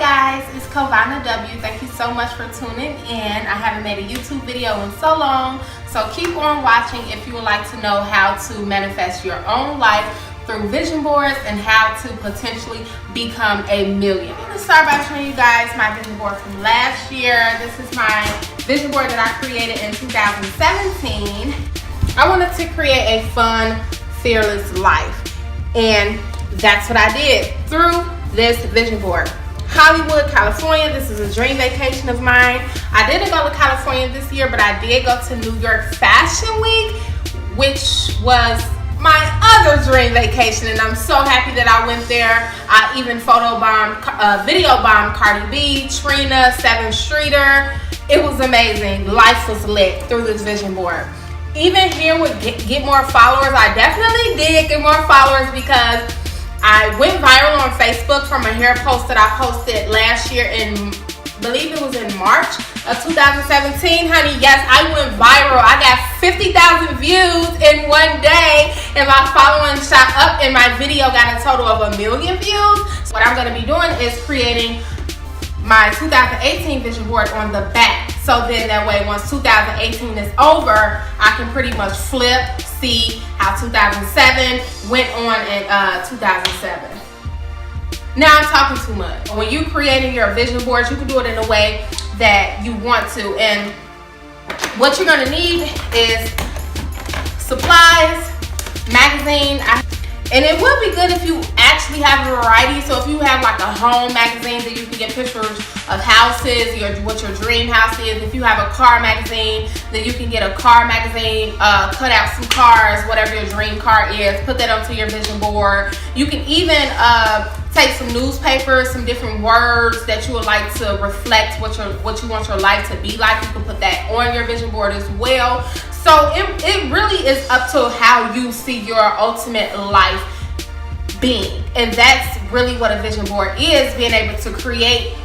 guys, it's Kovana W. Thank you so much for tuning in. I haven't made a YouTube video in so long, so keep on watching if you would like to know how to manifest your own life through vision boards and how to potentially become a millionaire. I'm going to start by showing you guys my vision board from last year. This is my vision board that I created in 2017. I wanted to create a fun, fearless life, and that's what I did through this vision board. Hollywood, California. This is a dream vacation of mine. I didn't go to California this year, but I did go to New York Fashion Week, which was my other dream vacation, and I'm so happy that I went there. I even video bombed Cardi B, Trina, 7th Streeter. It was amazing. Life was lit through this vision board. Even here with get more followers, I definitely did get more followers because I went viral on Facebook from a hair post that I posted last year in, I believe it was in March of 2017, honey. Yes, I went viral. I got 50,000 views in one day, and my following shot up, and my video got a total of 1 million views. So what I'm going to be doing is creating my 2018 vision board on the back. So then that way, once 2018 is over, I can pretty much flip, see how 2007 went on in 2007. Now I'm talking too much. When you creating your vision boards, you can do it in a way that you want to. And what you're gonna need is supplies, magazine, and it would be good if you actually have a variety. So if you have like a home magazine that you can get pictures of houses, what your dream house is. If you have a car magazine, then you can get a car magazine, cut out some cars, whatever your dream car is, put that onto your vision board. You can even take some newspapers, some different words that you would like to reflect what you want your life to be like. You can put that on your vision board as well. So it really is up to how you see your ultimate life being. And that's really what a vision board is, being able to create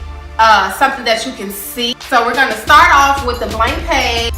something that you can see. So we're going to start off with the blank page.